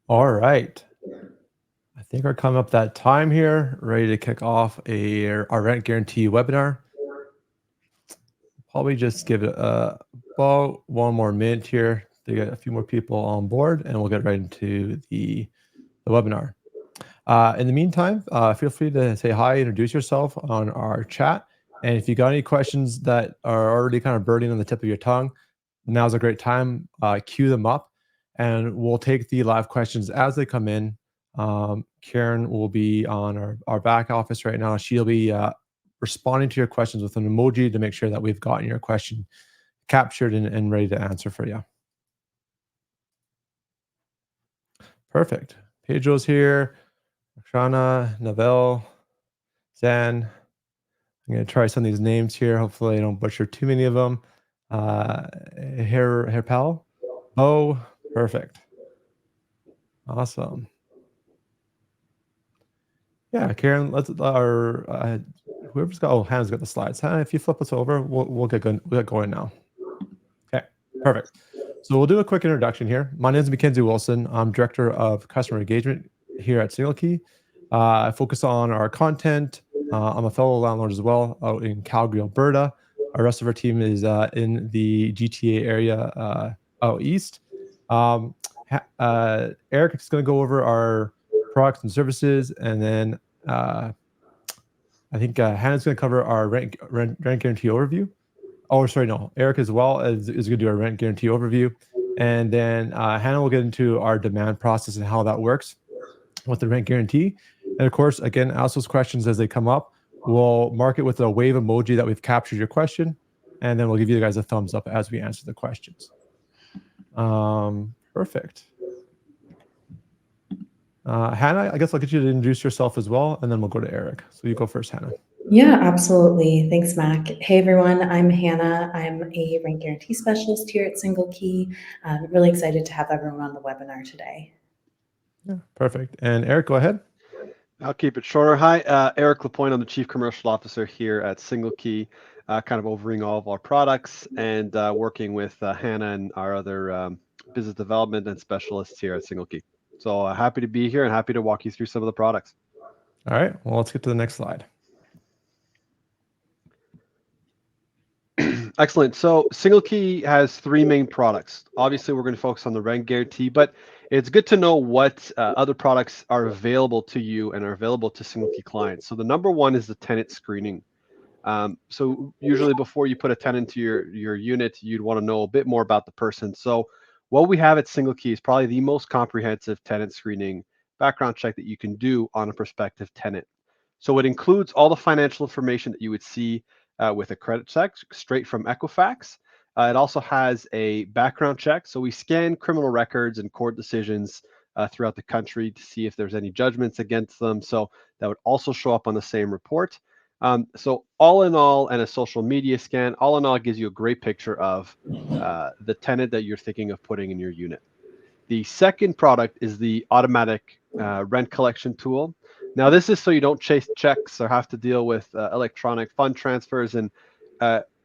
All right. I think we're coming up that time here, ready to kick off our rent guarantee webinar. Probably just give it about one more minute here to get a few more people on board, and we'll get right into the webinar. In the meantime, feel free to say hi, introduce yourself on our chat. And if you got any questions that are already kind of burning on the tip of your tongue, now's a great time. Queue them up, and we'll take the live questions as they come in. Karen will be on our back office right now. She'll be responding to your questions with an emoji to make sure that we've gotten your question captured and ready to answer for you. Perfect. Pedro's here. Shana, Navel, Zan. I'm going to try some of these names here. Hopefully I don't butcher too many of them. Herpal. Oh, perfect. Awesome. Yeah, Karen, let's whoever's got Hannah's got the slides. Hannah, if you flip us over, we'll get going now. Okay, perfect. So we'll do a quick introduction here. My name is Mackenzie Wilson. I'm Director of Customer Engagement here at SingleKey. I focus on our content. I'm a fellow landlord as well out in Calgary, Alberta. Our rest of our team is in the GTA area out east. Eric is going to go over our products and services, and then I think Hannah's going to cover our rent guarantee overview. Oh, sorry, no. Eric as well is going to do our rent guarantee overview. And then Hannah will get into our demand process and how that works with the rent guarantee. And of course, again, ask those questions as they come up. We'll mark it with a wave emoji that we've captured your question. And then we'll give you guys a thumbs up as we answer the questions. Perfect. Hannah, I guess I'll get you to introduce yourself as well, and then we'll go to Eric. So you go first, Hannah. Yeah, absolutely. Thanks, Mac. Hey, everyone. I'm Hannah. I'm a rent guarantee specialist here at SingleKey. I'm really excited to have everyone on the webinar today. Yeah, perfect. And Eric, go ahead. I'll keep it shorter. Hi, Eric Lapointe. I'm the Chief Commercial Officer here at SingleKey, kind of overseeing all of our products and working with Hannah and our other business development and specialists here at SingleKey. So happy to be here and happy to walk you through some of the products. All right. Well, let's get to the next slide. Excellent. So SingleKey has three main products. Obviously, we're going to focus on the rent guarantee, but it's good to know what other products are available to you and are available to SingleKey clients. So the number one is the tenant screening. So usually before you put a tenant to your unit, you'd want to know a bit more about the person. So what we have at SingleKey is probably the most comprehensive tenant screening background check that you can do on a prospective tenant. So it includes all the financial information that you would see with a credit check straight from Equifax. It also has a background check. So we scan criminal records and court decisions throughout the country to see if there's any judgments against them. So that would also show up on the same report. So all in all, and a social media scan, all in all, it gives you a great picture of the tenant that you're thinking of putting in your unit. The second product is the automatic rent collection tool. Now, this is so you don't chase checks or have to deal with electronic fund transfers. And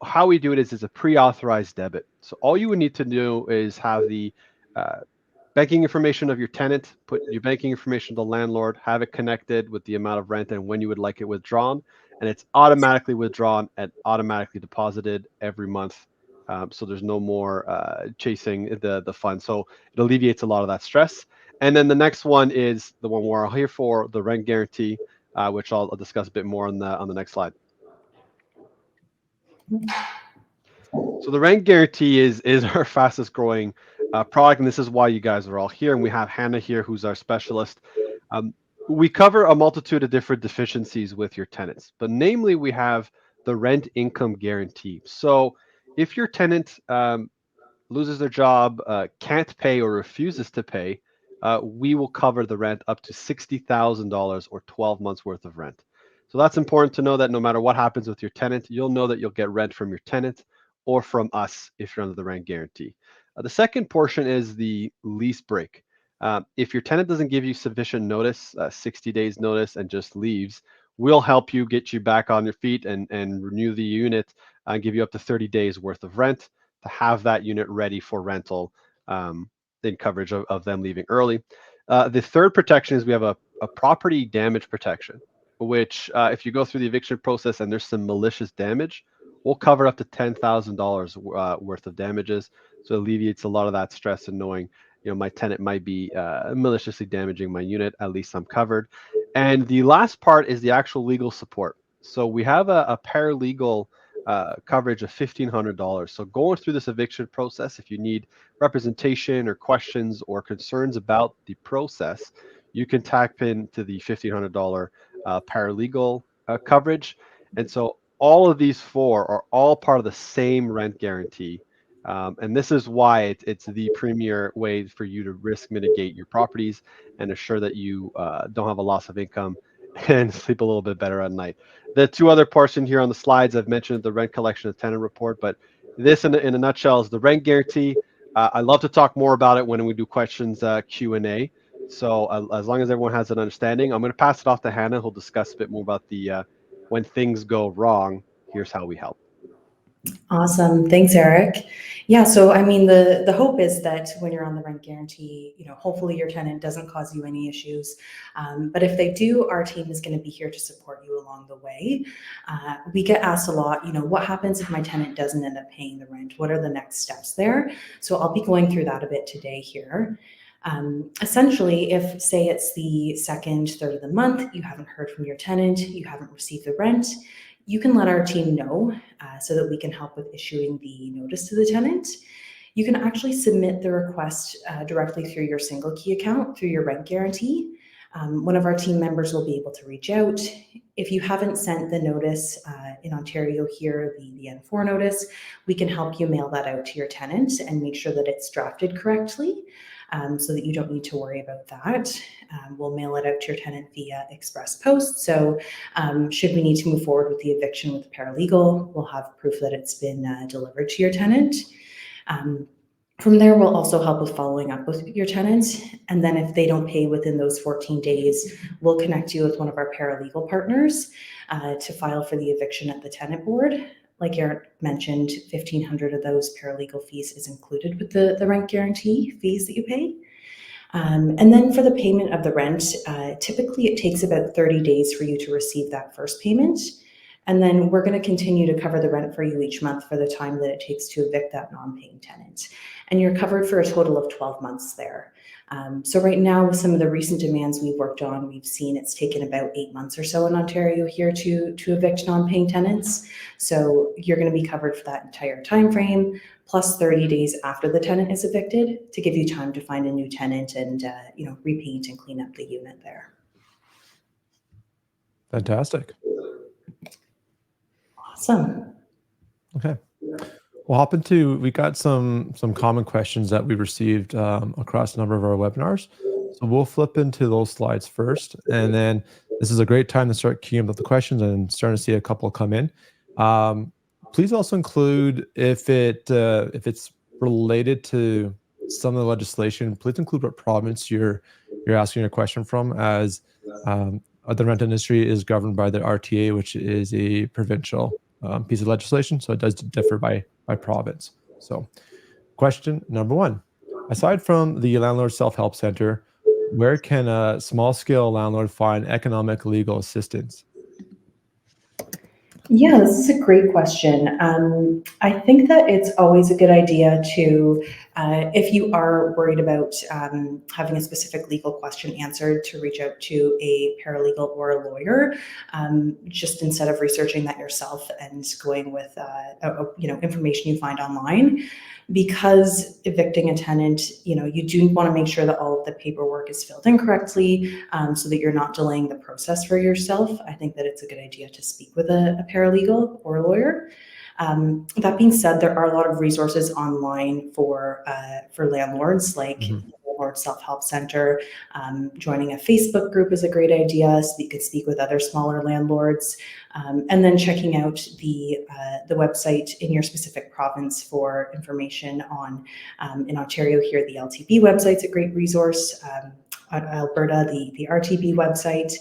how we do it is a pre-authorized debit. So all you would need to do is have the banking information of your tenant, put your banking information to the landlord, have it connected with the amount of rent and when you would like it withdrawn. And it's automatically withdrawn and automatically deposited every month. So there's no more chasing the fund. So it alleviates a lot of that stress. And then the next one is the one we're here for, the rent guarantee, which I'll discuss a bit more on the next slide. So the rent guarantee is our fastest growing product, and this is why you guys are all here. And we have Hannah here, who's our specialist. We cover a multitude of different deficiencies with your tenants, but namely we have the rent income guarantee. So if your tenant loses their job, can't pay or refuses to pay, we will cover the rent up to $60,000 or 12 months worth of rent. So that's important to know that no matter what happens with your tenant, you'll know that you'll get rent from your tenant or from us if you're under the rent guarantee. The second portion is the lease break. If your tenant doesn't give you sufficient notice, 60 days notice, and just leaves, we'll help you get you back on your feet and renew the unit and give you up to 30 days worth of rent to have that unit ready for rental in coverage of them leaving early. The third protection is we have a property damage protection, which if you go through the eviction process and there's some malicious damage, we'll cover up to $10,000 worth of damages. So it alleviates a lot of that stress and knowing, my tenant might be maliciously damaging my unit. At least I'm covered. And the last part is the actual legal support. So we have a paralegal coverage of $1,500. So going through this eviction process, if you need representation or questions or concerns about the process, you can tap into the $1,500 paralegal coverage. And so all of these four are all part of the same rent guarantee. And this is why it's the premier way for you to risk mitigate your properties and assure that you don't have a loss of income and sleep a little bit better at night. The two other portions here on the slides, I've mentioned the rent collection and tenant report, but this in a nutshell is the rent guarantee. I love to talk more about it when we do questions Q&A. So as long as everyone has an understanding, I'm going to pass it off to Hannah, who'll discuss a bit more about the when things go wrong, here's how we help. Awesome. Thanks, Eric. Yeah, so I mean, the hope is that when you're on the rent guarantee, hopefully your tenant doesn't cause you any issues. But if they do, our team is going to be here to support you along the way. We get asked a lot, what happens if my tenant doesn't end up paying the rent? What are the next steps there? So I'll be going through that a bit today here. Essentially, if say it's the second, third of the month, you haven't heard from your tenant, you haven't received the rent, you can let our team know so that we can help with issuing the notice to the tenant. You can actually submit the request directly through your SingleKey account, through your rent guarantee. One of our team members will be able to reach out. If you haven't sent the notice in Ontario here, the N4 notice, we can help you mail that out to your tenant and make sure that it's drafted correctly. So that you don't need to worry about that. We'll mail it out to your tenant via express post. So should we need to move forward with the eviction with the paralegal, we'll have proof that it's been delivered to your tenant. From there, we'll also help with following up with your tenant. And then if they don't pay within those 14 days, we'll connect you with one of our paralegal partners to file for the eviction at the tenant board. Like Eric mentioned, $1,500 of those paralegal fees is included with the rent guarantee fees that you pay. And then for the payment of the rent, typically it takes about 30 days for you to receive that first payment. And then we're going to continue to cover the rent for you each month for the time that it takes to evict that non-paying tenant. And you're covered for a total of 12 months there. So right now, with some of the recent demands we've worked on, we've seen it's taken about 8 months or so in Ontario here to evict non-paying tenants. So you're going to be covered for that entire time frame, plus 30 days after the tenant is evicted to give you time to find a new tenant and repaint and clean up the unit there. Fantastic. Awesome. Okay. We'll hop into, we got some common questions that we received across a number of our webinars. So we'll flip into those slides first, and then this is a great time to start queuing up the questions and starting to see a couple come in. Please also include if it's related to some of the legislation, please include what province you're asking a question from, as the rent industry is governed by the RTA, which is a provincial piece of legislation, so it does differ by province. So question number 1, aside from the Landlord Self-Help Center, where can a small-scale landlord find economic legal assistance? Yeah, this is a great question. I think that it's always a good idea to, if you are worried about having a specific legal question answered, to reach out to a paralegal or a lawyer, just instead of researching that yourself and going with information you find online. Because evicting a tenant, you do want to make sure that all of the paperwork is filled in correctly, so that you're not delaying the process for yourself. I think that it's a good idea to speak with a paralegal or a lawyer. That being said, there are a lot of resources online for landlords, like Landlord Self-Help Center. Joining a Facebook group is a great idea, so that you could speak with other smaller landlords. And then checking out the website in your specific province for information on, in Ontario here, the LTB website's a great resource. Alberta, the RTB website.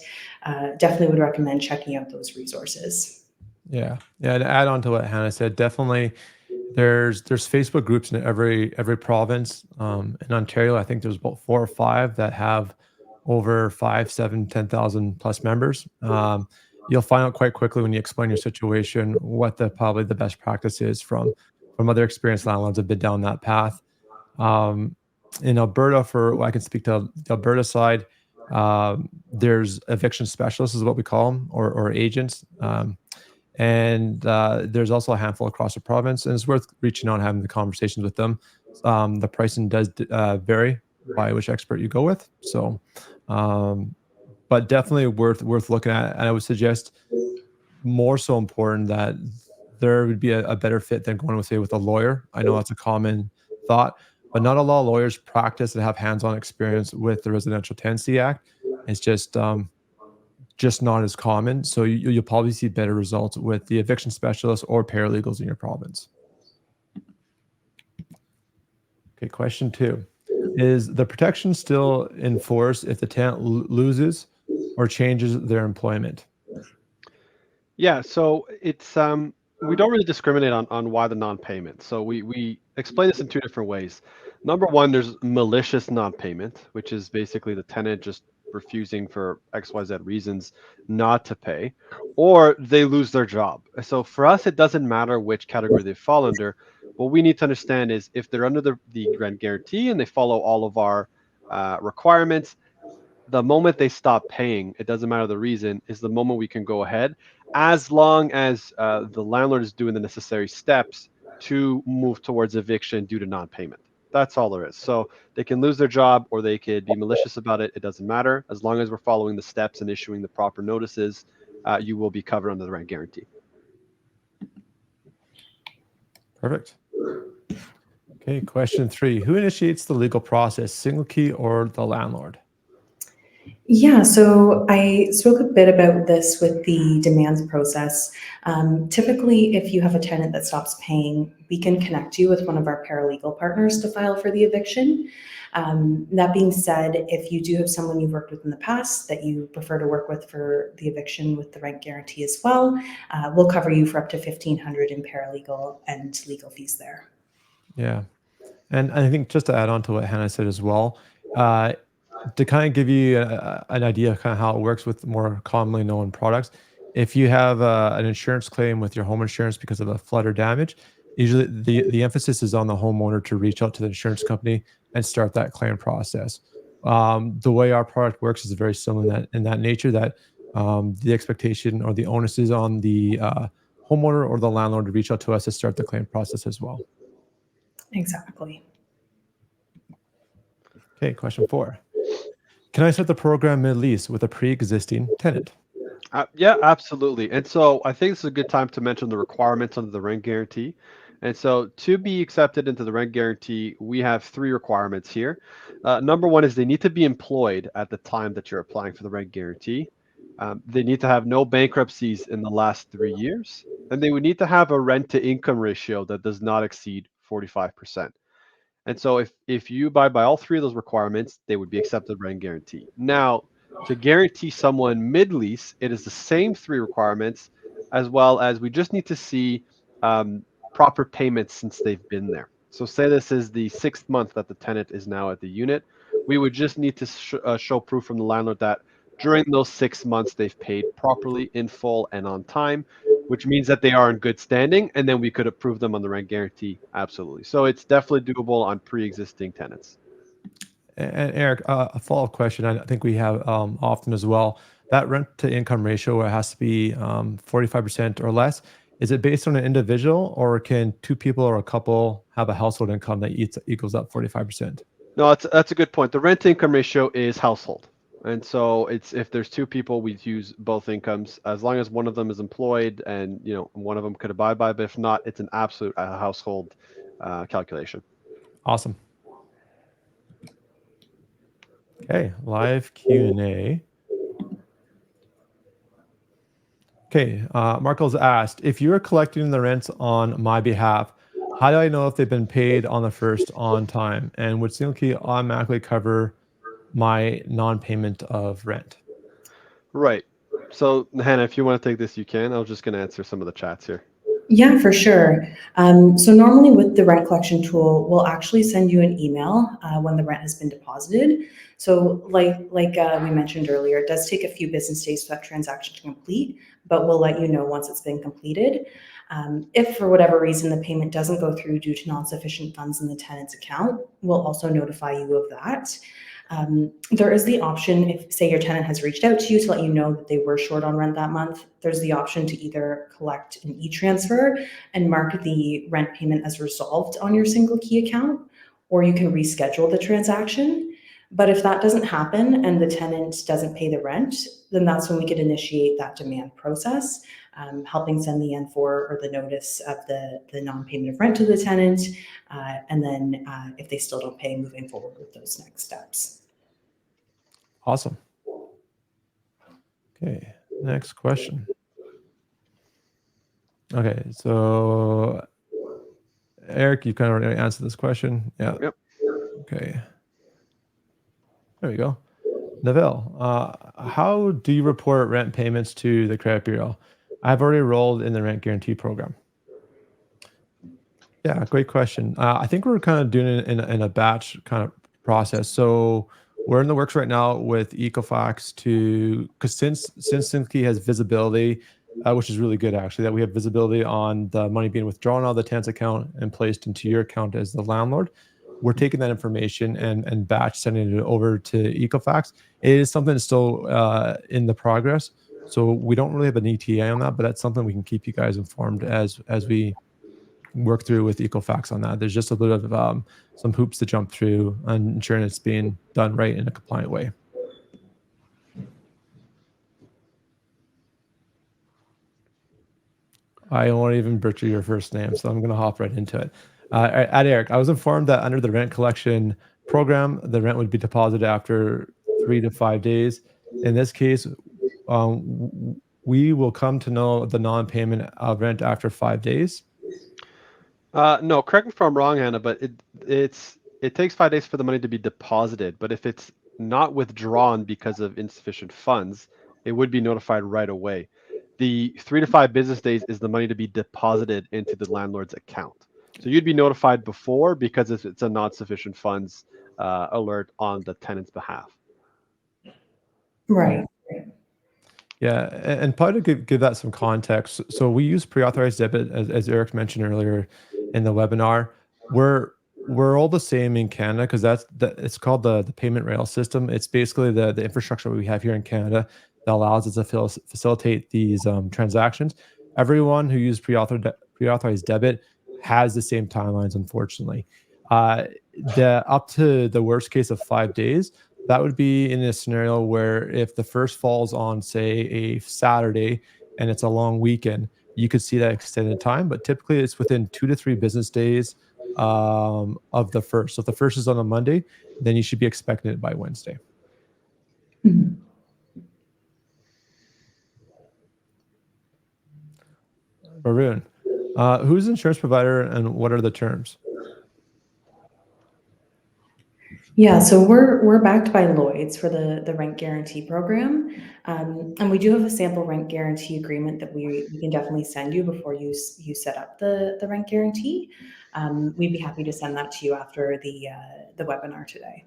Definitely would recommend checking out those resources. Yeah. To add on to what Hannah said, definitely There's Facebook groups in every province. In Ontario, I think there's about 4 or 5 that have over 5, 7, 10,000 plus members. You'll find out quite quickly when you explain your situation what the probably the best practice is from other experienced landlords that have been down that path. Um, in Alberta, for well, I can speak to the Alberta side. There's eviction specialists, is what we call them, or agents. And there's also a handful across the province, and it's worth reaching out and having the conversations with them. The pricing does vary by which expert you go with, so but definitely worth looking at. And I would suggest more so important that there would be a better fit than going with, say, with a lawyer. I know that's a common thought, but not a lot of lawyers practice and have hands-on experience with the Residential Tenancy Act. It's just not as common. So you'll probably see better results with the eviction specialists or paralegals in your province. Okay, question 2. Is the protection still in force if the tenant loses or changes their employment? Yeah, so it's we don't really discriminate on why the non-payment. So we explain this in 2 different ways. Number one, there's malicious non-payment, which is basically the tenant just refusing for XYZ reasons not to pay, or they lose their job. So for us, it doesn't matter which category they fall under. What we need to understand is if they're under the rent guarantee and they follow all of our requirements, the moment they stop paying, it doesn't matter the reason, is the moment we can go ahead, as long as the landlord is doing the necessary steps to move towards eviction due to non-payment. That's all there is. So they can lose their job or they could be malicious about it. It doesn't matter. As long as we're following the steps and issuing the proper notices, you will be covered under the rent guarantee. Perfect. Okay, question 3. Who initiates the legal process, SingleKey or the landlord? Yeah, so I spoke a bit about this with the demands process. Typically, if you have a tenant that stops paying, we can connect you with one of our paralegal partners to file for the eviction. That being said, if you do have someone you've worked with in the past that you prefer to work with for the eviction with the rent guarantee as well, we'll cover you for up to $1,500 in paralegal and legal fees there. Yeah. And I think just to add on to what Hannah said as well, to kind of give you an idea of kind of how it works with more commonly known products, if you have an insurance claim with your home insurance because of a flood or damage, usually the emphasis is on the homeowner to reach out to the insurance company and start that claim process. The way our product works is very similar in that nature, that the expectation or the onus is on the homeowner or the landlord to reach out to us to start the claim process as well. Exactly. Okay, question 4. Can I start the program mid-lease with a pre-existing tenant? Yeah, absolutely. And so I think this is a good time to mention the requirements under the rent guarantee. And so to be accepted into the rent guarantee, we have 3 requirements here. Number one is they need to be employed at the time that you're applying for the rent guarantee. They need to have no bankruptcies in the last 3 years, and they would need to have a rent to income ratio that does not exceed 45%. And so if you abide by all 3 of those requirements, they would be accepted rent guarantee. Now, to guarantee someone mid-lease, it is the same 3 requirements, as well as we just need to see proper payments since they've been there. So say this is the 6th month that the tenant is now at the unit. We would just need to show proof from the landlord that during those 6 months they've paid properly, in full, and on time, which means that they are in good standing, and then we could approve them on the rent guarantee. Absolutely. So it's definitely doable on pre-existing tenants. And Eric, a follow-up question I think we have often as well. That rent to income ratio, where it has to be 45% or less, is it based on an individual, or can 2 people or a couple have a household income that equals up 45%? No, that's a good point. The rent to income ratio is household. And so it's if there's 2 people, we use both incomes as long as one of them is employed and one of them could abide by. But if not, it's an absolute household calculation. Awesome. Okay, live Q&A. Okay, Marco's asked, if you are collecting the rents on my behalf, how do I know if they've been paid on the first on time? And would SingleKey automatically cover my non-payment of rent? Right. So Hannah, if you want to take this, you can. I was just going to answer some of the chats here. Yeah, for sure. So normally with the rent collection tool, we'll actually send you an email when the rent has been deposited. So like we mentioned earlier, it does take a few business days for that transaction to complete, but we'll let you know once it's been completed. If for whatever reason the payment doesn't go through due to non-sufficient funds in the tenant's account, we'll also notify you of that. There is the option, if say your tenant has reached out to you to let you know that they were short on rent that month, there's the option to either collect an e-transfer and mark the rent payment as resolved on your SingleKey account, or you can reschedule the transaction. But if that doesn't happen and the tenant doesn't pay the rent, then that's when we could initiate that demand process, helping send the N4 or the notice of the non-payment of rent to the tenant, and then if they still don't pay, moving forward with those next steps. Awesome. Okay, next question. Okay, so Eric, you kind of already answered this question. Yeah. Yep. Okay. There we go. Neville, how do you report rent payments to the credit bureau? I've already enrolled in the rent guarantee program. Yeah, great question. I think we're kind of doing it in a batch kind of process. So we're in the works right now with Equifax because since SingleKey has visibility, which is really good actually, that we have visibility on the money being withdrawn out of the tenant's account and placed into your account as the landlord. We're taking that information and batch sending it over to Equifax. It is something that's still in the progress, so we don't really have an ETA on that, but that's something we can keep you guys informed as we work through with Equifax on that. There's just a bit of some hoops to jump through and ensuring it's being done right in a compliant way. I won't even butcher your first name, so I'm going to hop right into it. At Eric, I was informed that under the rent collection program, the rent would be deposited after 3 to 5 days. In this case, we will come to know the non-payment of rent after 5 days. No, correct me if I'm wrong, Hannah, but it takes 5 days for the money to be deposited. But if it's not withdrawn because of insufficient funds, it would be notified right away. The 3 to 5 business days is the money to be deposited into the landlord's account. So you'd be notified before because it's a not sufficient funds alert on the tenant's behalf. Right. Yeah, and probably to give that some context. So we use pre-authorized debit, as Eric mentioned earlier in the webinar. We're all the same in Canada because it's called the payment rail system. It's basically the infrastructure we have here in Canada that allows us to facilitate these transactions. Everyone who uses pre-authorized debit has the same timelines, unfortunately. Up to the worst case of 5 days. That would be in a scenario where if the first falls on, say, a Saturday and it's a long weekend, you could see that extended time. But typically, it's within 2 to 3 business days of the first. So if the first is on a Monday, then you should be expecting it by Wednesday. Mhm. Varun, who's the insurance provider and what are the terms? Yeah, so we're backed by Lloyd's for the rent guarantee program, and we do have a sample rent guarantee agreement that we can definitely send you before you set up the rent guarantee. We'd be happy to send that to you after the webinar today.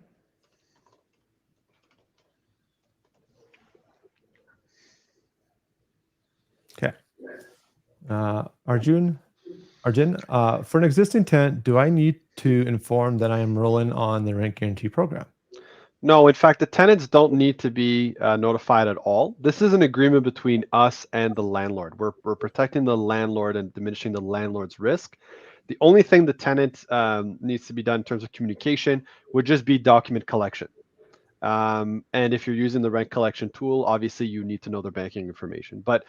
Okay. Arjun, for an existing tenant, do I need to inform that I am rolling on the rent guarantee program? No, in fact, the tenants don't need to be notified at all. This is an agreement between us and the landlord. We're protecting the landlord and diminishing the landlord's risk. The only thing the tenant needs to be done in terms of communication would just be document collection. And if you're using the rent collection tool, obviously you need to know their banking information. But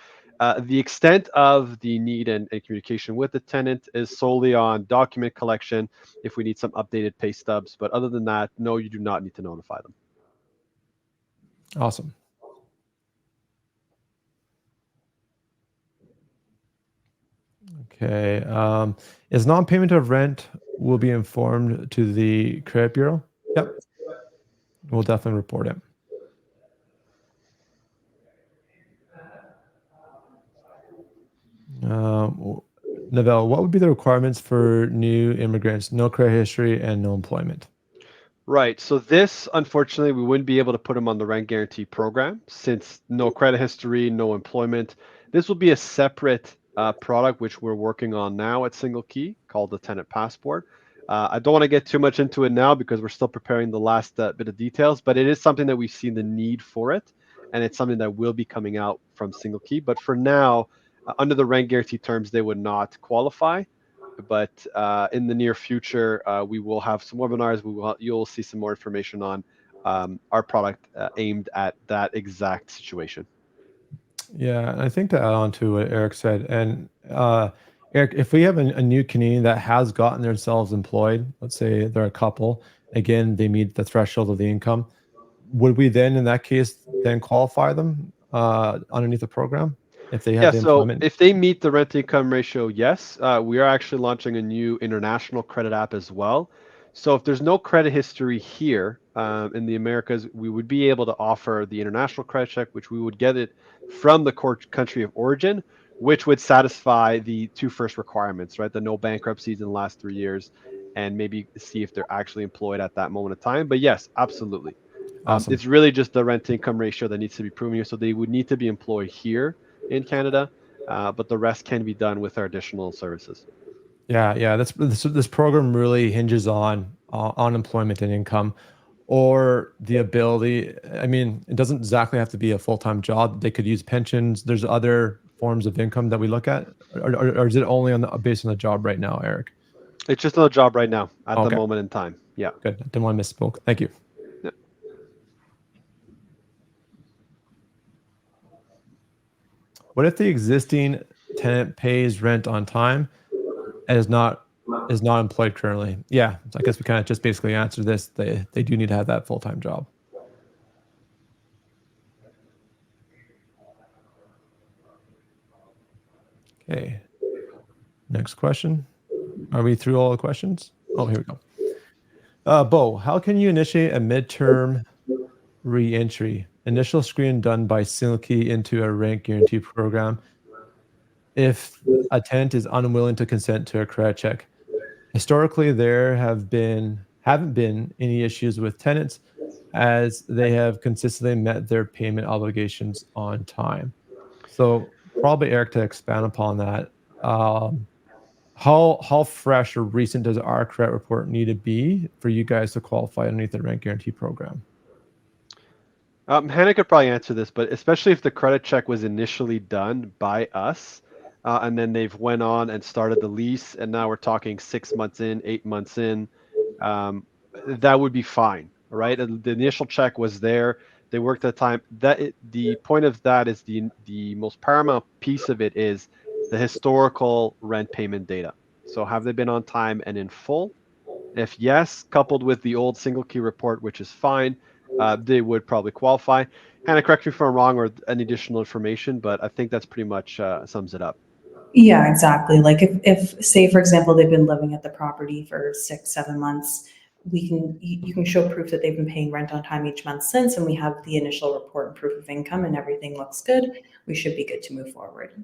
the extent of the need and communication with the tenant is solely on document collection if we need some updated pay stubs. But other than that, no, you do not need to notify them. Awesome. Okay. Is non-payment of rent will be informed to the credit bureau? Yep. We'll definitely report it. Novell, what would be the requirements for new immigrants? No credit history and no employment. Right. So this, unfortunately, we wouldn't be able to put them on the rent guarantee program since no credit history, no employment. This will be a separate product which we're working on now at SingleKey called the Tenant Passport. I don't want to get too much into it now because we're still preparing the last bit of details, but it is something that we've seen the need for it, and it's something that will be coming out from SingleKey. But for now, under the rent guarantee terms, they would not qualify. But in the near future, we will have some webinars. You'll see some more information on our product aimed at that exact situation. Yeah, and I think to add on to what Eric said, and Eric, if we have a new Canadian that has gotten themselves employed, let's say they're a couple, again, they meet the threshold of the income, would we then, in that case, then qualify them underneath the program if they have Yeah, the so employment? if they meet the rent to income ratio, yes. We are actually launching a new international credit app as well. So if there's no credit history here in the Americas, we would be able to offer the international credit check, which we would get it from the country of origin, which would satisfy the two first requirements, right? The no bankruptcies in the last 3 years, and maybe see if they're actually employed at that moment of time. But yes, absolutely. Awesome. It's really just the rent to income ratio that needs to be proven here. So they would need to be employed here in Canada, but the rest can be done with our additional services. Yeah, yeah. This program really hinges on employment and income, or the ability. I mean, it doesn't exactly have to be a full-time job. They could use pensions. There's other forms of income that we look at, or is it only based on the job right now, Eric? It's just another job right now at the Okay, moment in time. Yeah. good. I didn't want to misspoke. Thank you. Yeah. What if the existing tenant pays rent on time and is not employed currently? Yeah, I guess we kind of just basically answered this. They do need to have that full-time job. Okay. Next question. Are we through all the questions? Oh, here we go. Bo, how can you initiate a midterm re-entry? Initial screen done by SingleKey into a rent guarantee program if a tenant is unwilling to consent to a credit check. Historically, there haven't been any issues with tenants as they have consistently met their payment obligations on time. So probably Eric to expand upon that. How fresh or recent does our credit report need to be for you guys to qualify underneath the rent guarantee program? Hannah could probably answer this, but especially if the credit check was initially done by us, and then they've went on and started the lease, and now we're talking 6 months in, 8 months in, that would be fine, right? The initial check was there. They worked at the time. The point of that is the most paramount piece of it is the historical rent payment data. So have they been on time and in full? If yes, coupled with the old SingleKey report, which is fine, they would probably qualify. Hannah, correct me if I'm wrong or any additional information, but I think that's pretty much sums it up. Yeah, exactly. Like if say, for example, they've been living at the property for 6, 7 months, you can show proof that they've been paying rent on time each month since, and we have the initial report and proof of income and everything looks good, we should be good to move forward.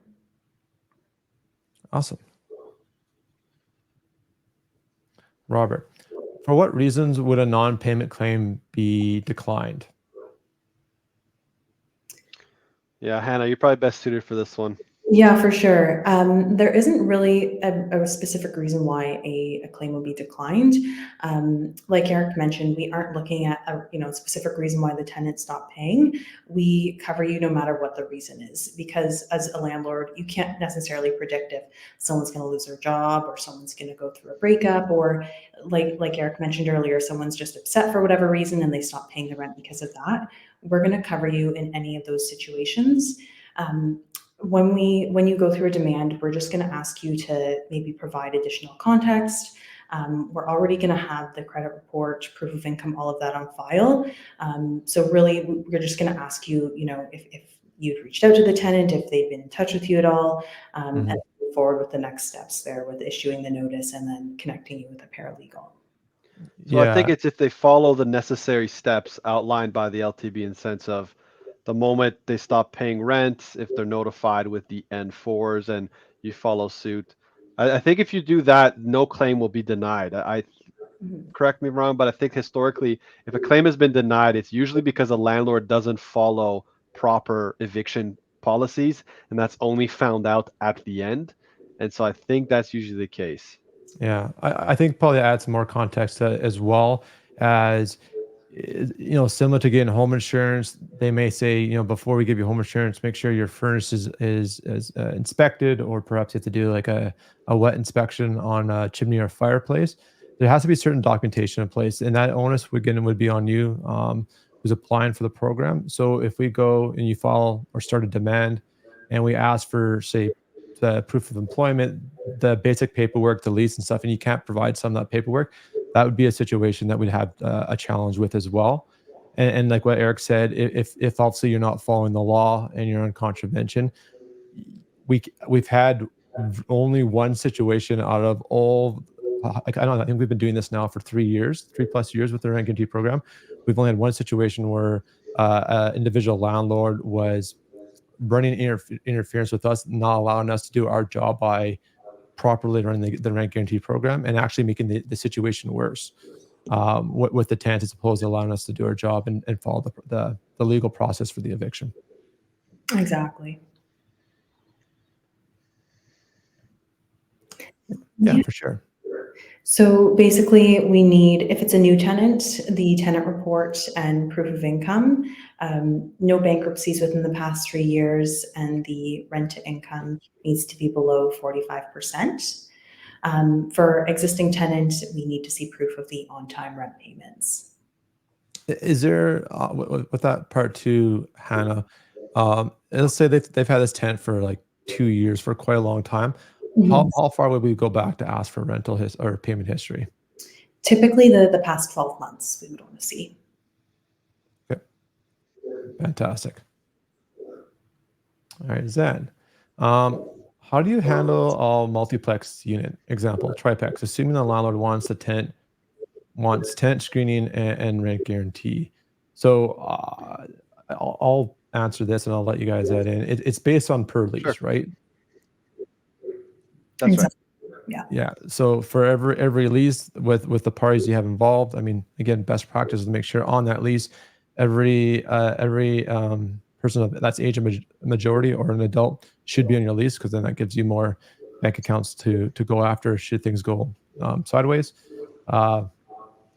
Awesome. Robert, for what reasons would a non-payment claim be declined? Yeah, Hannah, you're probably best suited for this one. Yeah, for sure. There isn't really a specific reason why a claim will be declined. Like Eric mentioned, we aren't looking at a specific reason why the tenant stopped paying. We cover you no matter what the reason is, because as a landlord, you can't necessarily predict if someone's going to lose their job or someone's going to go through a breakup, or like Eric mentioned earlier, someone's just upset for whatever reason and they stop paying the rent because of that. We're going to cover you in any of those situations. When you go through a demand, we're just going to ask you to maybe provide additional context. We're already going to have the credit report, proof of income, all of that on file. So really, we're just going to ask you, if you've reached out to the tenant, if they've been in touch with you at all, and move forward with the next steps there with issuing the notice and then connecting you with a paralegal. So I think Yeah. it's if they follow the necessary steps outlined by the LTB in sense of the moment they stop paying rent, if they're notified with the N4s and you follow suit, I think if you do that, no claim will be denied. Mhm. Correct me if I'm wrong, but I think historically, if a claim has been denied, it's usually because a landlord doesn't follow proper eviction policies, and that's only found out at the end. And so I think that's usually the case. Yeah, I think probably add some more context to it as well as similar to getting home insurance. They may say, before we give you home insurance, make sure your furnace is inspected, or perhaps you have to do like a wet inspection on a chimney or fireplace. There has to be certain documentation in place, and that onus would be on you, who's applying for the program. So if we go and you file or start a demand, and we ask for, say, the proof of employment, the basic paperwork, the lease and stuff, and you can't provide some of that paperwork, that would be a situation that we'd have a challenge with as well. And like what Eric said, if obviously you're not following the law and you're in contravention, we've had only one situation out of all. Like, I don't know, I think we've been doing this now for 3 years, 3+ years with the rent guarantee program. We've only had one situation where an individual landlord was running interference with us, not allowing us to do our job by properly running the rent guarantee program, and actually making the situation worse, with the tenant, as opposed to allowing us to do our job and follow the legal process for the eviction. Exactly. Yeah, Yeah. for sure. So basically, we need, if it's a new tenant, the tenant report and proof of income, no bankruptcies within the past 3 years, and the rent to income needs to be below 45%. For existing tenant, we need to see proof of the on-time rent payments. Is there, with that part too, Hannah? Let's say they've had this tenant for like 2 years, for quite a long time. How Mhm. how far would we go back to ask for rental or payment history? Typically, the past 12 months we would want to see. Okay, fantastic. All right, Zen. Um, how do you handle a multiplex unit? Example, triplex. Assuming the landlord wants tenant screening and rent guarantee. So I'll answer this and I'll let you guys add in. It's based on per Sure, lease, right? that's right. Exactly. Yeah. Yeah. So for every lease with the parties you have involved, I mean, again, best practice is to make sure on that lease, every person that's age of majority or an adult should be on your lease, because then that gives you more bank accounts to go after should things go sideways. Uh,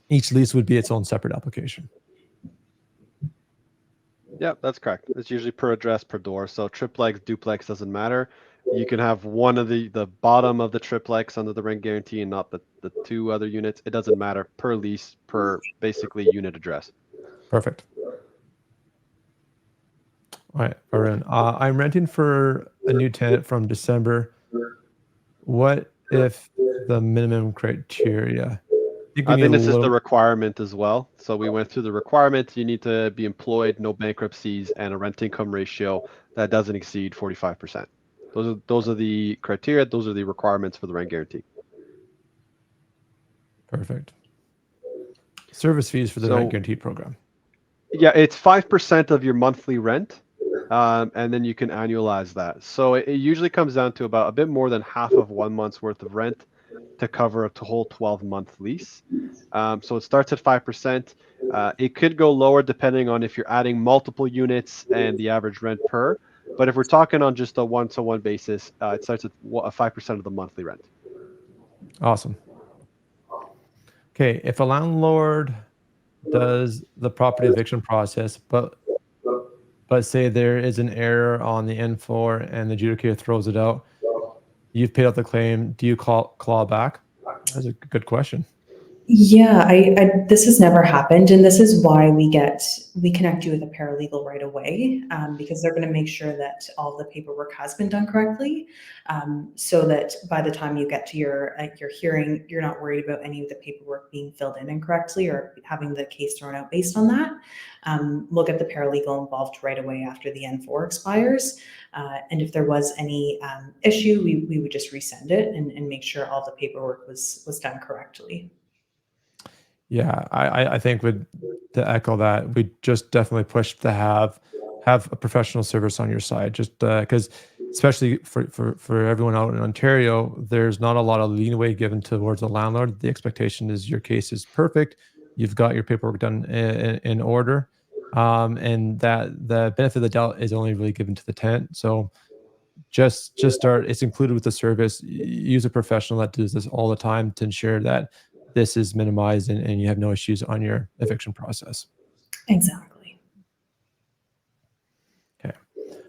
each lease would be its own separate application. Yeah, that's correct. It's usually per address per door. So triplex, duplex doesn't matter. You can have one of the bottom of the triplex under the rent guarantee and not the two other units. It doesn't matter, per lease, per basically unit address. Perfect. All right, Arun. I'm renting for a new tenant from December. What if the minimum criteria? I think we I need a think this is the little. requirement as well. So we went through the requirement. You need to be employed, no bankruptcies, and a rent income ratio that doesn't exceed 45%. Those are the criteria. Those are the requirements for the rent guarantee. Perfect. Service fees for the rent So guarantee program. yeah, it's 5% of your monthly rent, and then you can annualize that. So it usually comes down to about a bit more than half of 1 month's worth of rent to cover a whole 12-month lease. So it starts at 5%. It could go lower depending on if you're adding multiple units and the average rent per. But if we're talking on just a one-to-one basis, it starts at 5% of the monthly rent. Awesome. Okay, if a landlord does the property eviction process, but say there is an error on the N4 and the adjudicator throws it out, you've paid out the claim. Do you claw back? That's a good question. Yeah, this has never happened, and this is why we connect you with a paralegal right away, because they're going to make sure that all the paperwork has been done correctly, so that by the time you get to your hearing, you're not worried about any of the paperwork being filled in incorrectly or having the case thrown out based on that. We'll get the paralegal involved right away after the N4 expires, and if there was any issue, we would just resend it and make sure all the paperwork was done correctly. Yeah, I think to echo that, we just definitely push to have a professional service on your side, just because especially for everyone out in Ontario, there's not a lot of leeway given towards the landlord. The expectation is your case is perfect. You've got your paperwork done in order. And that the benefit of the doubt is only really given to the tenant. So just start. It's included with the service. Use a professional that does this all the time to ensure that this is minimized and you have no issues on your eviction process. Exactly. Okay.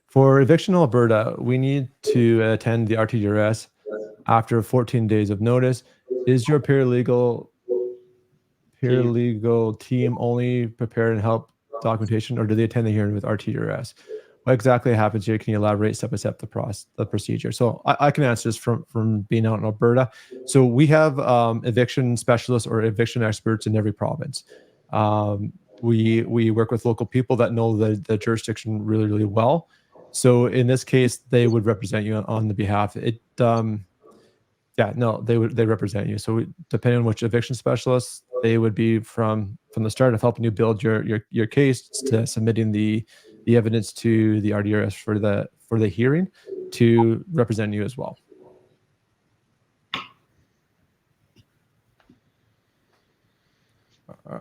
For eviction in Alberta, we need to attend the RTDRS after 14 days of notice. Is your paralegal team only prepare and help documentation, or do they attend the hearing with RTDRS? What exactly happens here? Can you elaborate step by step the procedure? So I can answer this from being out in Alberta. So we have eviction specialists or eviction experts in every province. We work with local people that know the jurisdiction really, really well. So in this case, they would represent you on the behalf. They represent you. So depending on which eviction specialists, they would be from the start of helping you build your case to submitting the evidence to the RDRS for the hearing to represent you as well.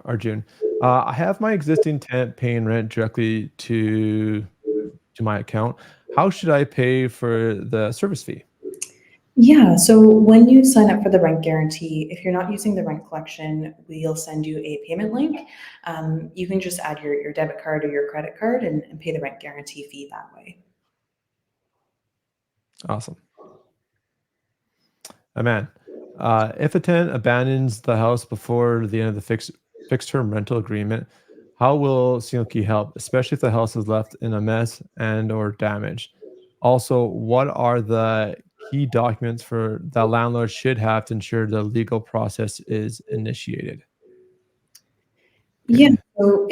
Arjun, I have my existing tenant paying rent directly to my account. How should I pay for the service fee? Yeah, so when you sign up for the rent guarantee, if you're not using the rent collection, we'll send you a payment link. You can just add your debit card or your credit card and pay the rent guarantee fee that way. Awesome. Man, if a tenant abandons the house before the end of the fixed term rental agreement, how will SingleKey help, especially if the house is left in a mess and or damaged? Also, what are the key documents for that landlord should have to ensure the legal process is initiated? Yeah, Okay. so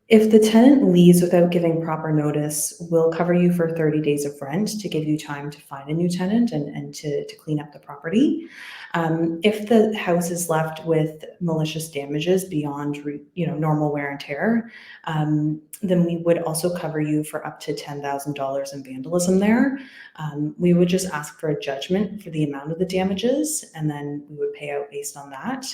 if the tenant leaves without giving proper notice, we'll cover you for 30 days of rent to give you time to find a new tenant and to clean up the property. If the house is left with malicious damages beyond normal wear and tear, then we would also cover you for up to $10,000 in vandalism there. We would just ask for a judgment for the amount of the damages, and then we would pay out based on that.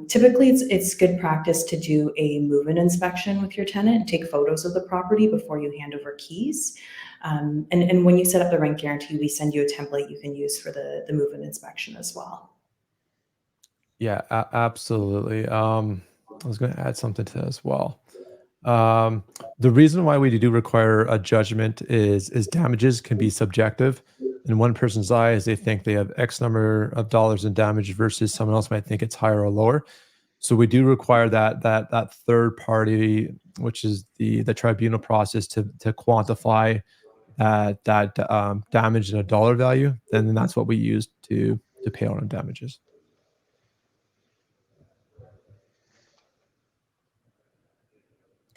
Typically, it's good practice to do a move-in inspection with your tenant and take photos of the property before you hand over keys. And when you set up the rent guarantee, we send you a template you can use for the move-in inspection as well. Yeah, absolutely. I was going to add something to that as well. The reason why we do require a judgment is damages can be subjective. In one person's eyes, they think they have X number of dollars in damage versus someone else might think it's higher or lower. So we do require that third party, which is the tribunal process, to quantify that damage in a dollar value. Then that's what we use to pay out on damages.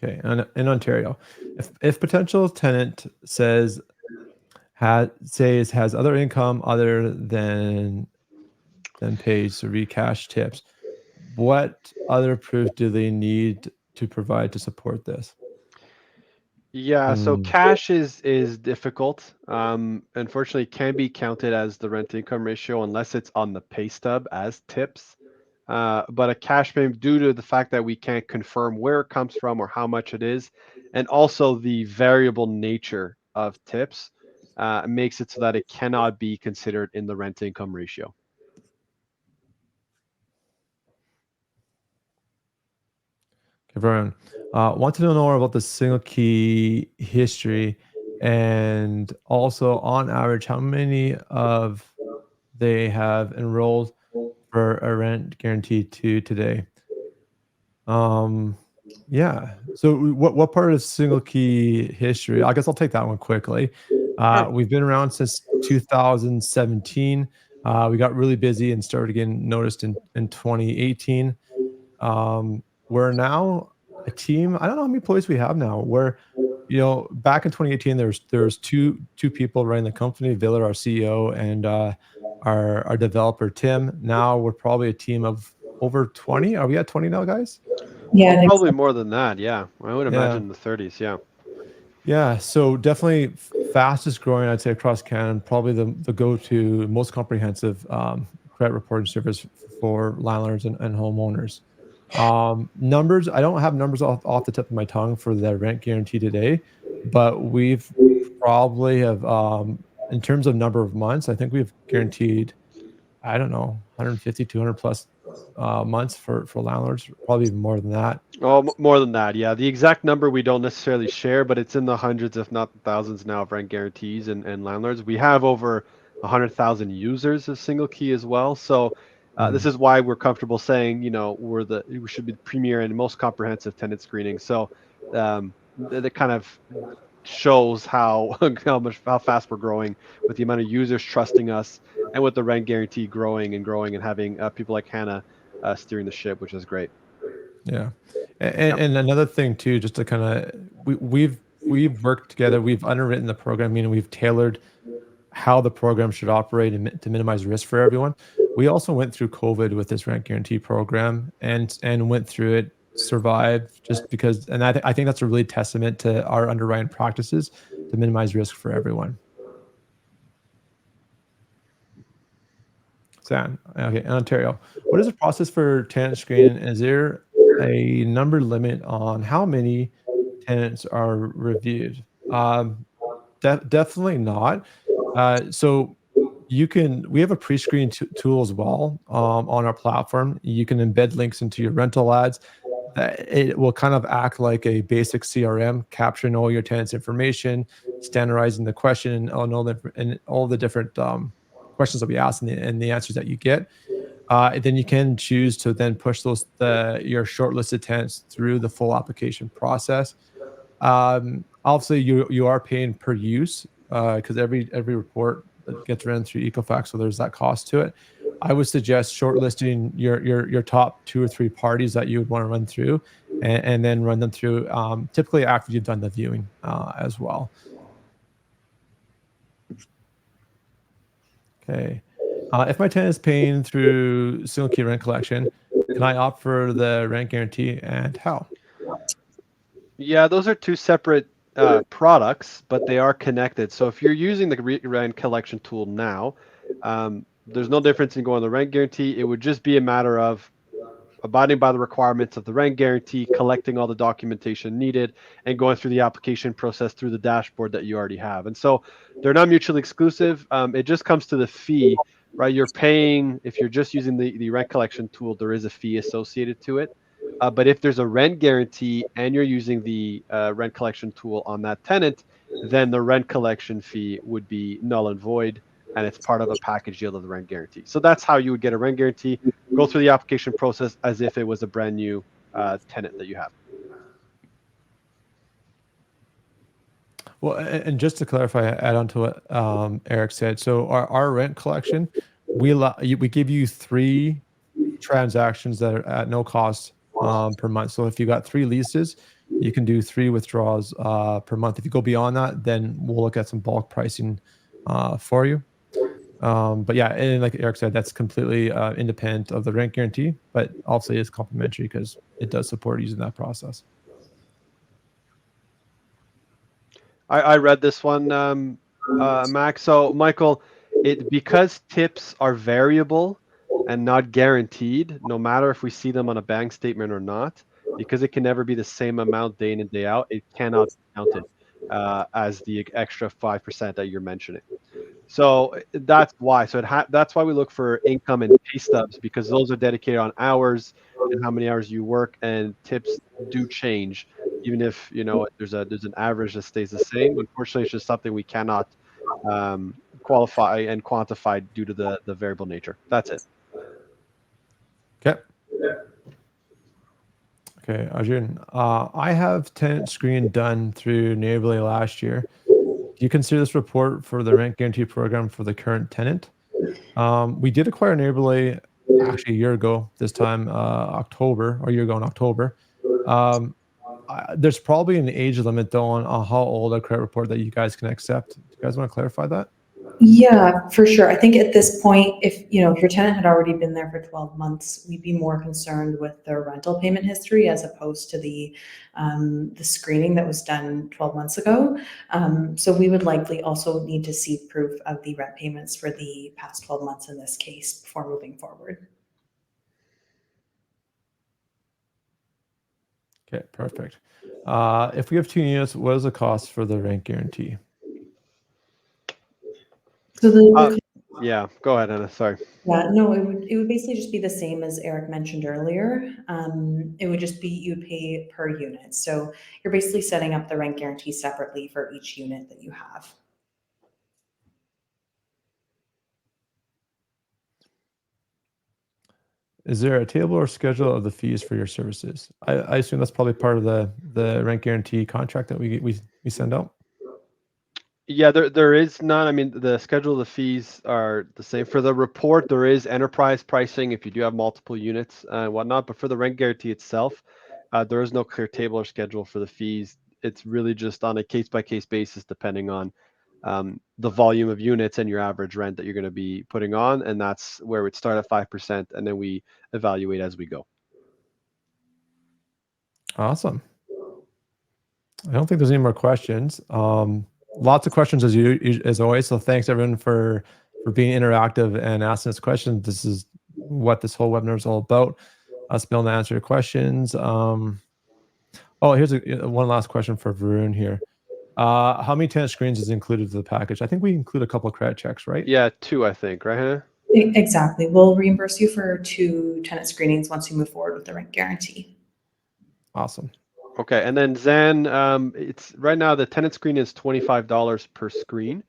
Okay, and in Ontario, if potential tenant has other income other than pays to recash tips, what other proof do they need to provide to support this? Yeah, so cash is difficult. Unfortunately, it can be counted as the rent income ratio unless it's on the pay stub as tips. But a cash payment, due to the fact that we can't confirm where it comes from or how much it is, and also the variable nature of tips, makes it so that it cannot be considered in the rent income ratio. Okay, Brian, want to know more about the SingleKey history, and also on average, how many of they have enrolled for a rent guarantee to today? Yeah. So what part of SingleKey history? I guess I'll take that one quickly. Sure. We've been around since 2017. We got really busy and started getting noticed in 2018. We're now a team. I don't know how many employees we have now. Back in 2018, there's two people running the company, Villa, our CEO, and our developer Tim. Now we're probably a team of over 20. Are we at 20 now, guys? Yeah, I think Probably so. more than that. Yeah, I would Yeah. imagine in the 30s. Yeah. Yeah, so definitely fastest growing, I'd say, across Canada, probably the go-to most comprehensive credit reporting service for landlords and homeowners. Numbers, I don't have numbers off the tip of my tongue for the rent guarantee today, but we've probably have in terms of number of months, I think we've guaranteed, I don't know, 150, 200 plus months for landlords, probably even more than that. Oh, more than that, yeah. The exact number we don't necessarily share, but it's in the hundreds, if not thousands now of rent guarantees and landlords. We have over 100,000 users of SingleKey as well. So this Mm, is why we're comfortable saying, we should be the premier and most comprehensive tenant screening. So that kind of shows how how fast we're growing with the amount of users trusting us, and with the rent guarantee growing and growing, and having people like Hannah steering the ship, which is great. yeah. Yep. And another thing too, just to kind of we've worked together, we've underwritten the program, meaning we've tailored how the program should operate and to minimize risk for everyone. We also went through COVID with this rent guarantee program and went through it, survived just because, and I think that's a really testament to our underwriting practices to minimize risk for everyone. Sam, okay, in Ontario, what is the process for tenant screening? Is there a number limit on how many tenants are reviewed? Definitely not. So we have a pre-screen tool as well on our platform. You can embed links into your rental ads. That it will kind of act like a basic CRM, capturing all your tenants' information, standardizing the question and all the different questions that we ask and the answers that you get. And then you can choose to then push your shortlisted tenants through the full application process. Obviously, you are paying per use because every report that gets ran through Equifax, so there's that cost to it. I would suggest shortlisting your top 2 or 3 parties that you would want to run through, and then run them through typically after you've done the viewing as well. Okay. If my tenant is paying through single key rent collection, can I opt for the rent guarantee and how? Yeah, those are two separate products, but they are connected. So if you're using the rent collection tool now, there's no difference in going the rent guarantee. It would just be a matter of abiding by the requirements of the rent guarantee, collecting all the documentation needed, and going through the application process through the dashboard that you already have. And so they're not mutually exclusive. It just comes to the fee, right? You're paying, if you're just using the rent collection tool, there is a fee associated to it. But if there's a rent guarantee and you're using the rent collection tool on that tenant, then the rent collection fee would be null and void, and it's part of a package deal of the rent guarantee. So that's how you would get a rent guarantee, go through the application process as if it was a brand new tenant that you have. Well, and just to clarify, add on to what Eric said. So our rent collection, we give you 3 transactions that are at no cost per month. So if you got 3 leases, you can do 3 withdrawals per month. If you go beyond that, then we'll look at some bulk pricing for you. But yeah, and like Eric said, that's completely independent of the rent guarantee, but obviously it's complementary because it does support using that process. I read this one, Max. So Michael, because tips are variable and not guaranteed, no matter if we see them on a bank statement or not, because it can never be the same amount day in and day out, it cannot be counted as the extra 5% that you're mentioning. So that's why. So that's why we look for income and pay stubs, because those are dedicated on hours and how many hours you work, and tips do change. Even if there's an average that stays the same. Unfortunately, it's just something we cannot qualify and quantify due to the variable nature. That's it. Okay. Okay, Arjun. I have tenant screening done through Neighborly last year. Do you consider this report for the rent guarantee program for the current tenant? We did acquire Neighborly actually a year ago, this time October, or a year ago in October. Um, there's probably an age limit though on how old a credit report that you guys can accept. Do you guys want to clarify that? Yeah, for sure. I think at this point, if your tenant had already been there for 12 months, we'd be more concerned with their rental payment history as opposed to the screening that was done 12 months ago. So we would likely also need to see proof of the rent payments for the past 12 months in this case before moving forward. Okay, perfect. If we have 2 units, what is the cost for the rent guarantee? So Yeah, go ahead, Anna. Sorry. yeah, no, it would basically just be the same as Eric mentioned earlier. It would just be you pay per unit. So you're basically setting up the rent guarantee separately for each unit that you have. Is there a table or schedule of the fees for your services? I assume that's probably part of the rent guarantee contract that we send out. Yeah, there is none. I mean, the schedule of the fees are the same. For the report, there is enterprise pricing if you do have multiple units and whatnot. But for the rent guarantee itself, there is no clear table or schedule for the fees. It's really just on a case-by-case basis, depending on the volume of units and your average rent that you're going to be putting on. And that's where we'd start at 5%, and then we evaluate as we go. Awesome. I don't think there's any more questions. Lots of questions as always. So thanks everyone for being interactive and asking us questions. This is what this whole webinar is all about. Us being able to answer your questions. Oh, here's one last question for Varun here. How many tenant screens is included in the package? I think we include a couple of credit checks, right? Yeah, 2, I think, right, Hannah? Exactly. We'll reimburse you for 2 tenant screenings once you move forward with the rent guarantee. Awesome. Okay, and then Zen, it's right now the tenant screen is $25 per screen,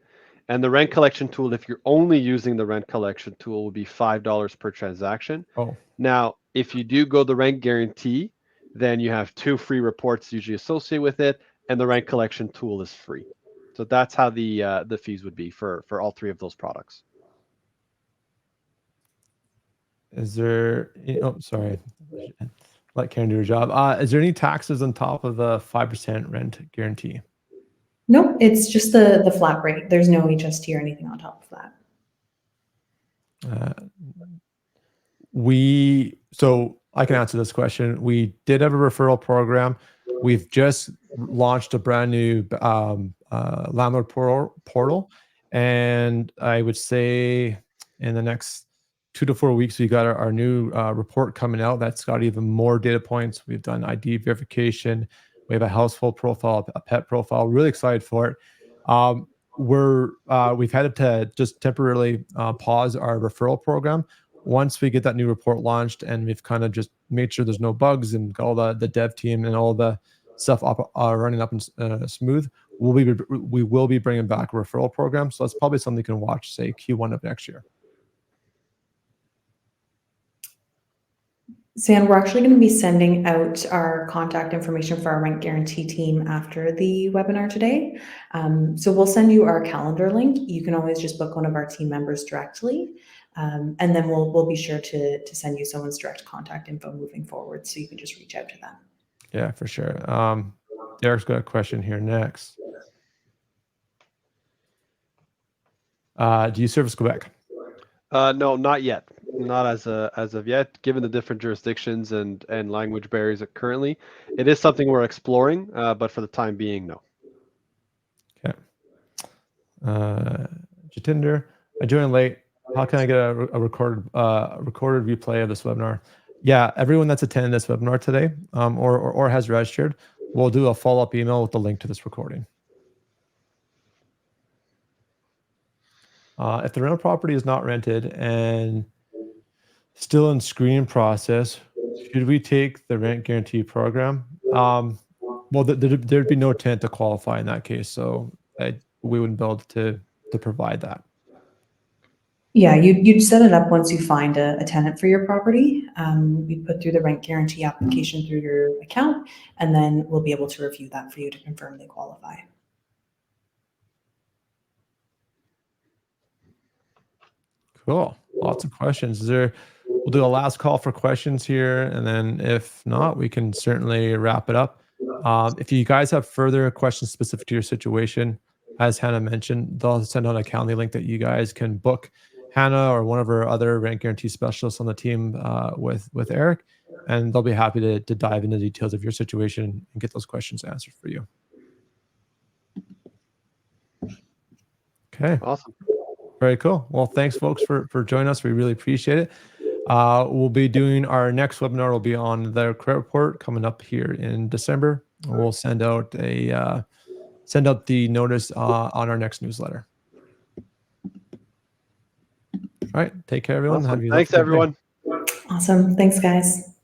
and the rent collection tool, if you're only using the rent collection tool, would be $5 per transaction. Oh, Now, if you do go the rent guarantee, then you have 2 free reports usually associated with it, and the rent collection tool is free. So that's how the fees would be for all 3 of those products. is there? Oh, sorry. Let Karen do her job. Is there any taxes on top of the 5% rent guarantee? Nope, it's just the flat rate. There's no HST or anything on top of that. So I can answer this question. We did have a referral program. We've just launched a brand new landlord portal, and I would say in the next 2 to 4 weeks, we got our new report coming out. That's got even more data points. We've done ID verification. We have a household profile, a pet profile. Really excited for it. We've had to just temporarily pause our referral program. Once we get that new report launched and we've kind of just made sure there's no bugs and got all the dev team and all the stuff running up and smooth, we will be bringing back a referral program. So that's probably something you can watch, say Q1 of next year. San, we're actually going to be sending out our contact information for our rent guarantee team after the webinar today. So we'll send you our calendar link. You can always just book one of our team members directly. And then we'll be sure to send you someone's direct contact info moving forward, so you can just reach out to them. Yeah, for sure. Derek's got a question here next. Do you service Quebec? No, not yet. Not as of yet, given the different jurisdictions and language barriers currently. It is something we're exploring, but for the time being, no. Okay. Jatinder, I joined late. How can I get a recorded replay of this webinar? Yeah, everyone that's attended this webinar today or has registered, we'll do a follow-up email with the link to this recording. If the rental property is not rented and still in screening process, should we take the rent guarantee program? Well, there'd be no tenant to qualify in that case, so we wouldn't be able to provide that. Yeah, you'd set it up once you find a tenant for your property. You'd put through the rent guarantee application through your account, and then we'll be able to review that for you to confirm they qualify. Cool. Lots of questions. We'll do a last call for questions here, and then if not, we can certainly wrap it up. If you guys have further questions specific to your situation, as Hannah mentioned, they'll send out a Calendly link that you guys can book Hannah or one of our other rent guarantee specialists on the team with Eric, and they'll be happy to dive into the details of your situation and get those questions answered for you. Okay. Awesome. Very cool. Well, thanks folks for joining us. We really appreciate it. We'll be doing our next webinar will be on the credit report coming up here in December. We'll send out the notice on our next newsletter. All right. Take care, everyone. Awesome. Have a Thanks, lovely day. everyone. Awesome. Thanks, guys.